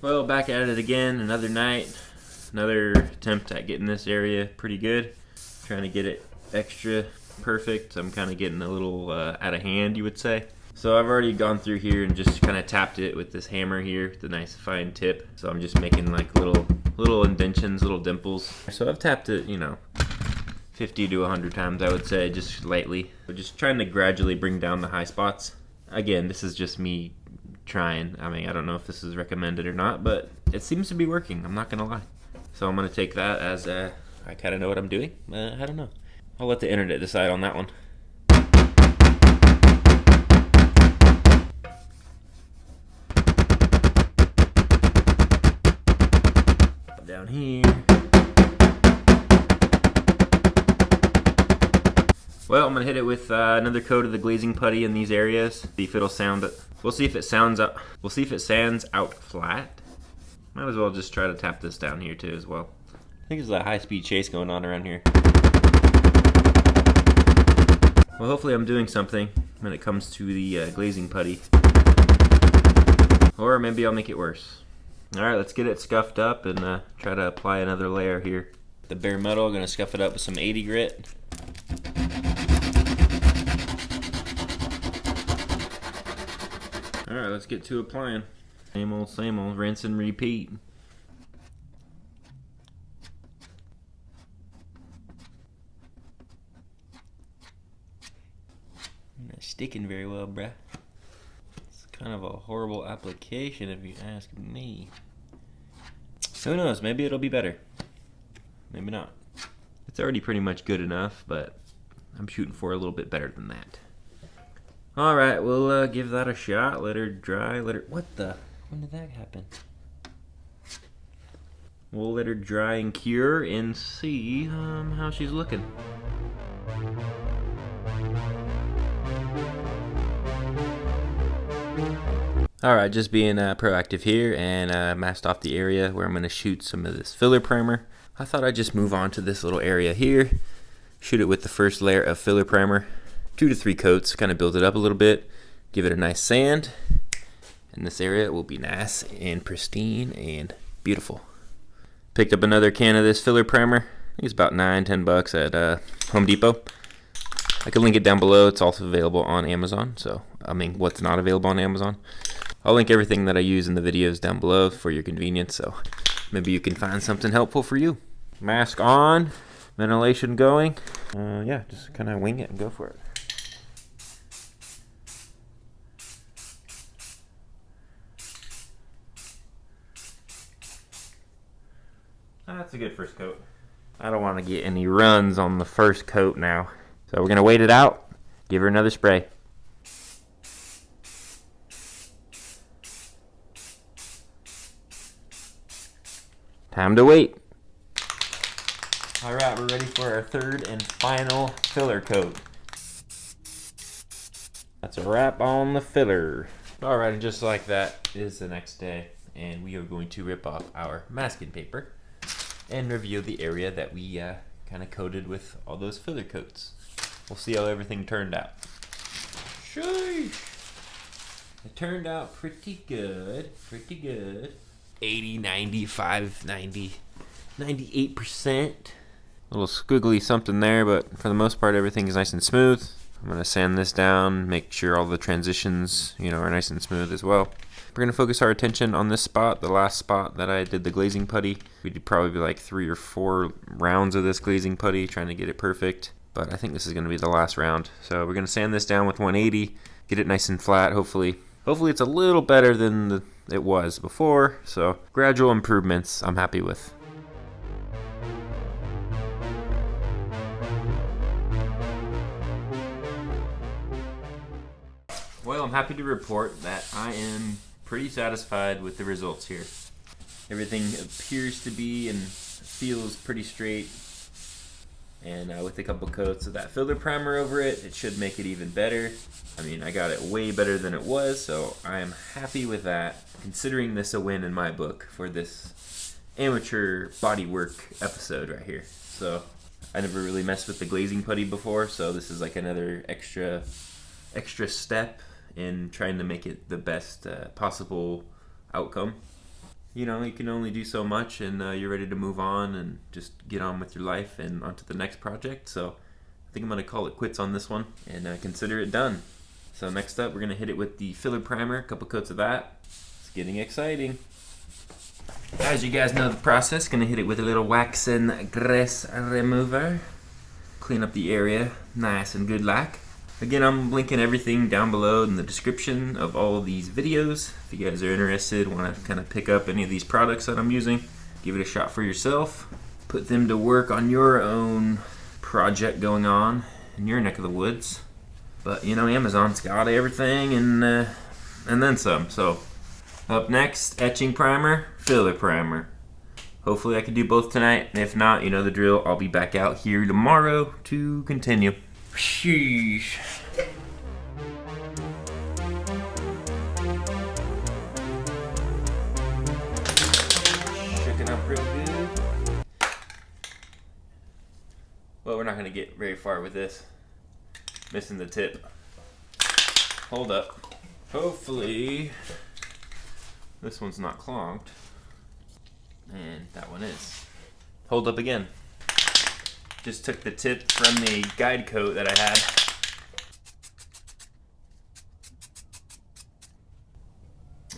Well, back at it again, another night, another attempt at getting this area pretty good. Trying to get it extra perfect. I'm kind of getting a little out of hand, you would say. So I've already gone through here and just kind of tapped it with this hammer here, the nice fine tip. So I'm just making like little indentions, little dimples. So I've tapped it, 50 to 100 times, I would say, just lightly. But just trying to gradually bring down the high spots. Again, this is just me trying. I mean, I don't know if this is recommended or not, but it seems to be working. I'm not gonna lie. So I'm gonna take that as I kind of know what I'm doing. I don't know. I'll let the internet decide on that one. Down here. Well, I'm gonna hit it with another coat of the glazing putty in these areas. See if it'll sound. We'll see if it sounds up. We'll see if it sands out flat. Might as well just try to tap this down here too as well. I think there's a high-speed chase going on around here. Well, hopefully I'm doing something when it comes to the glazing putty. Or maybe I'll make it worse. Alright, let's get it scuffed up and try to apply another layer here. The bare metal, gonna scuff it up with some 80 grit. Alright, let's get to applying. Same old, rinse and repeat. Not sticking very well, bruh. It's kind of a horrible application if you ask me. Who knows, maybe it'll be better. Maybe not. It's already pretty much good enough, but I'm shooting for a little bit better than that. Alright, we'll give that a shot. Let her dry, what the? When did that happen? We'll let her dry and cure and see how she's looking. Alright, just being proactive here and masked off the area where I'm going to shoot some of this filler primer. I thought I'd just move on to this little area here. Shoot it with the first layer of filler primer. 2 to 3 coats, kind of build it up a little bit. Give it a nice sand. And this area will be nice and pristine and beautiful. Picked up another can of this filler primer. I think it's about $9-10 at Home Depot. I can link it down below. It's also available on Amazon. So, I mean, what's not available on Amazon? I'll link everything that I use in the videos down below for your convenience. So, maybe you can find something helpful for you. Mask on, ventilation going. Yeah, just kind of wing it and go for it. That's a good first coat. I don't want to get any runs on the first coat now. So we're going to wait it out, give her another spray. Time to wait. Alright, we're ready for our third and final filler coat. That's a wrap on the filler. Alright, and just like that is the next day. And we are going to rip off our masking paper and reveal the area that we kind of coated with all those filler coats. We'll see how everything turned out. Sheesh! It turned out pretty good, 80, 95, 90, 98%. A little squiggly something there, but for the most part everything is nice and smooth. I'm gonna sand this down, make sure all the transitions, are nice and smooth as well. We're going to focus our attention on this spot, the last spot that I did the glazing putty. We did probably like 3 or 4 rounds of this glazing putty, trying to get it perfect. But I think this is going to be the last round. So we're going to sand this down with 180, get it nice and flat, hopefully. Hopefully it's a little better than it was before. So gradual improvements I'm happy with. Well, I'm happy to report that I am pretty satisfied with the results here. Everything appears to be and feels pretty straight. And with a couple coats of that filler primer over it, it should make it even better. I mean, I got it way better than it was, so I am happy with that. Considering this a win in my book for this amateur bodywork episode right here. So I never really messed with the glazing putty before, so this is like another extra step in trying to make it the best possible outcome. you know, you can only do so much, and you're ready to move on and just get on with your life and onto the next project. So I think I'm going to call it quits on this one and consider it done. So next up, we're going to hit it with the filler primer, a couple coats of that. It's getting exciting. As you guys know the process, going to hit it with a little wax and grease remover. Clean up the area nice and good like. Again, I'm linking everything down below in the description of all of these videos. If you guys are interested, want to kind of pick up any of these products that I'm using, give it a shot for yourself. Put them to work on your own project going on in your neck of the woods. But you know, Amazon's got everything and then some. So up next, etching primer, filler primer. Hopefully I can do both tonight, and if not, you know the drill. I'll be back out here tomorrow to continue. Sheesh. Shaking up real good. Well, we're not gonna get very far with this. Missing the tip. Hold up. Hopefully this one's not clogged. And that one is. Hold up again. Just took the tip from the guide coat that I had.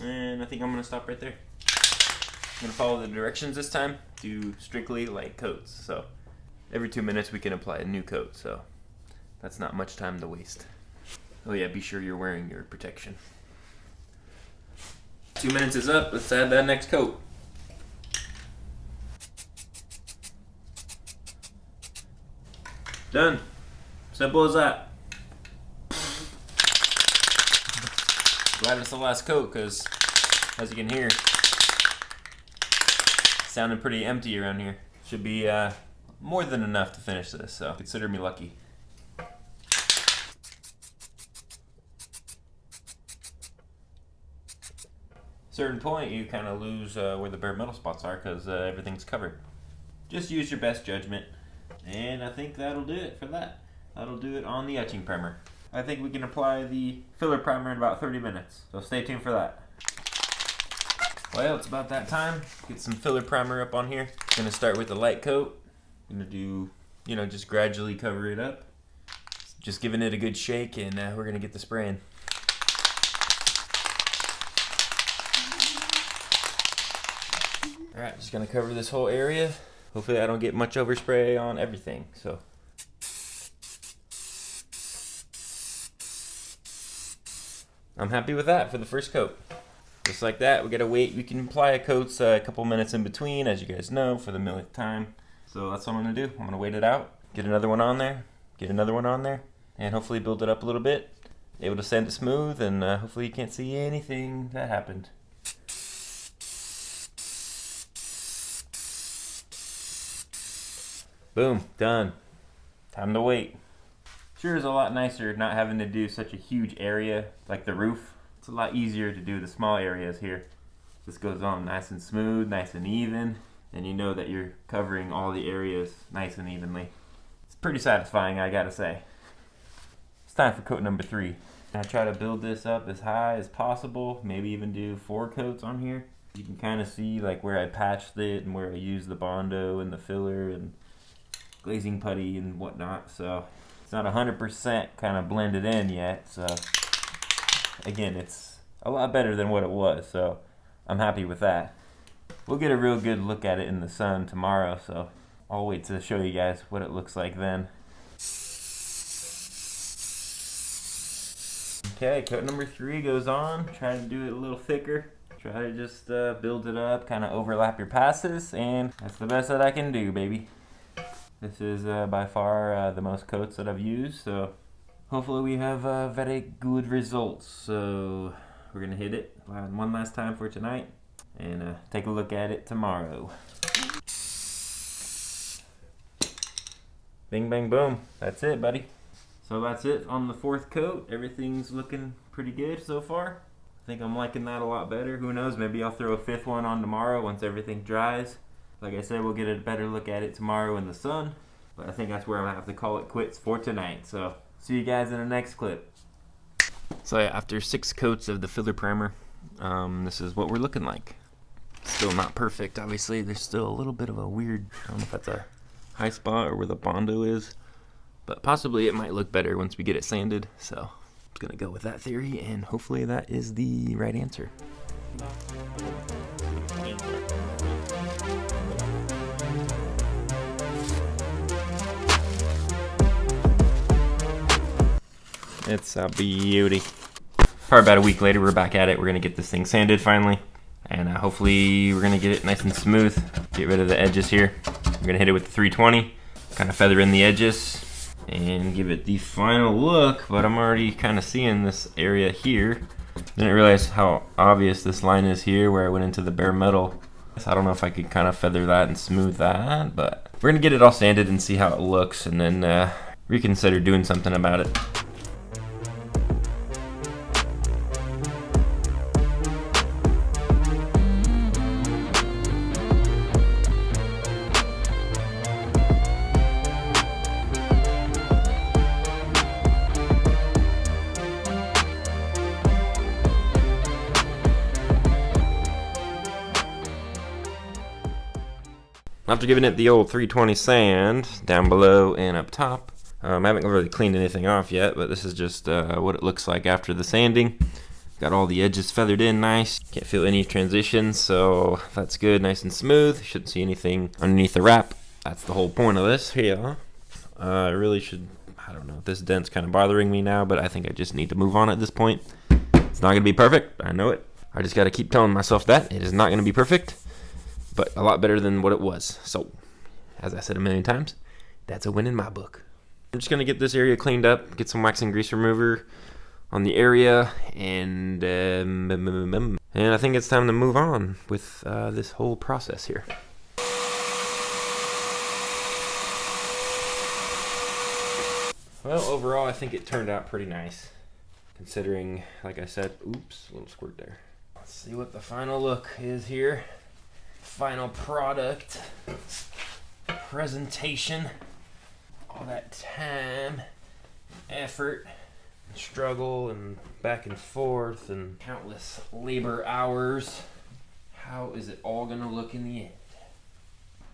And I think I'm gonna stop right there. I'm gonna follow the directions this time. Do strictly light coats. So every 2 minutes we can apply a new coat. So that's not much time to waste. Oh yeah, be sure you're wearing your protection. 2 minutes is up. Let's add that next coat. Done. Simple as that. Glad it's the last coat because, as you can hear, it's sounding pretty empty around here. Should be more than enough to finish this, so consider me lucky. Certain point, you kind of lose where the bare metal spots are because everything's covered. Just use your best judgment. And I think that'll do it for that. That'll do it on the etching primer. I think we can apply the filler primer in about 30 minutes. So stay tuned for that. Well, it's about that time. Get some filler primer up on here. Gonna start with a light coat. Gonna do, you know, just gradually cover it up. Just giving it a good shake, and we're gonna get the spraying. All right, just gonna cover this whole area. Hopefully I don't get much overspray on everything, so. I'm happy with that for the first coat. Just like that, we gotta wait. We can apply a coats a couple minutes in between, as you guys know, for the millionth time. So that's what I'm gonna do. I'm gonna wait it out, get another one on there, get another one on there, and hopefully build it up a little bit. Able to sand it smooth, and hopefully you can't see anything that happened. Boom, done. Time to wait. Sure is a lot nicer not having to do such a huge area like the roof. It's a lot easier to do the small areas here. This goes on nice and smooth, nice and even, and you know that you're covering all the areas nice and evenly. It's pretty satisfying, I gotta say. It's time for coat number 3. I try to build this up as high as possible, maybe even do 4 coats on here. You can kind of see like where I patched it and where I used the Bondo and the filler and glazing putty and whatnot, so it's not 100% kind of blended in yet. So again, it's a lot better than what it was, so I'm happy with that. We'll get a real good look at it in the sun tomorrow, so I'll wait to show you guys what it looks like then. Okay, coat number 3 goes on. Try to do it a little thicker. Try to just build it up, kind of overlap your passes, and that's the best that I can do, baby. This is by far the most coats that I've used, so hopefully we have very good results. So we're gonna hit it one last time for tonight and take a look at it tomorrow. Bing, bang, boom. That's it, buddy. So that's it on the 4th coat. Everything's looking pretty good so far. I think I'm liking that a lot better. Who knows, maybe I'll throw a 5th one on tomorrow once everything dries. Like I said, we'll get a better look at it tomorrow in the sun. But I think that's where I'm gonna have to call it quits for tonight. So see you guys in the next clip. So yeah, after 6 coats of the filler primer, this is what we're looking like. Still not perfect, obviously. There's still a little bit of a weird, I don't know if that's a high spot or where the Bondo is, but possibly it might look better once we get it sanded. So I'm just gonna go with that theory, and hopefully that is the right answer. It's a beauty. Probably about a week later, we're back at it. We're gonna get this thing sanded finally, and hopefully we're gonna get it nice and smooth. Get rid of the edges here. We're gonna hit it with the 320, kind of feather in the edges, and give it the final look. But I'm already kind of seeing this area here. Didn't realize how obvious this line is here where I went into the bare metal. So I don't know if I could kind of feather that and smooth that, but we're gonna get it all sanded and see how it looks, and then reconsider doing something about it. After giving it the old 320 sand down below and up top, I haven't really cleaned anything off yet, but this is just what it looks like after the sanding. Got all the edges feathered in nice. Can't feel any transitions, so that's good, nice and smooth. Shouldn't see anything underneath the wrap. That's the whole point of this here. I really should, I don't know, this dent's kind of bothering me now, but I think I just need to move on at this point. It's not gonna be perfect, I know it. I just gotta keep telling myself that. It is not gonna be perfect, but a lot better than what it was. So, as I said a million times, that's a win in my book. I'm just gonna get this area cleaned up, get some wax and grease remover on the area, and I think it's time to move on with this whole process here. Well, overall, I think it turned out pretty nice, considering, like I said, oops, a little squirt there. Let's see what the final look is here. Final product, presentation, all that time, effort, struggle, and back and forth, and countless labor hours. How is it all gonna look in the end?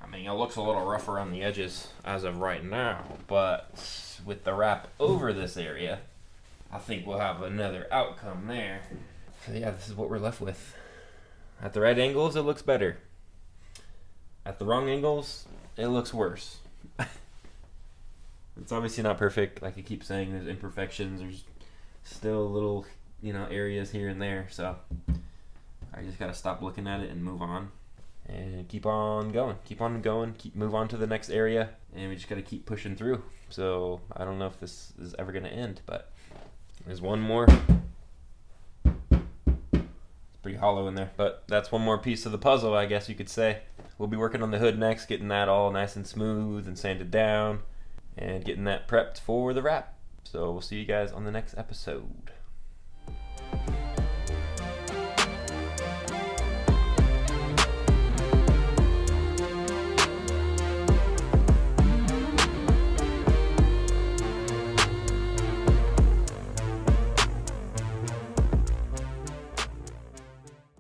I mean, it looks a little rough around the edges as of right now, but with the wrap over this area, I think we'll have another outcome there. So yeah, this is what we're left with. At the right angles, it looks better. At the wrong angles, it looks worse. It's obviously not perfect. Like I keep saying, there's imperfections. There's still little, areas here and there. So I just gotta stop looking at it and move on, and keep on going. Move on to the next area, and we just gotta keep pushing through. So I don't know if this is ever gonna end, but there's one more. It's pretty hollow in there, but that's one more piece of the puzzle, I guess you could say. We'll be working on the hood next, getting that all nice and smooth and sanded down, and getting that prepped for the wrap. So we'll see you guys on the next episode.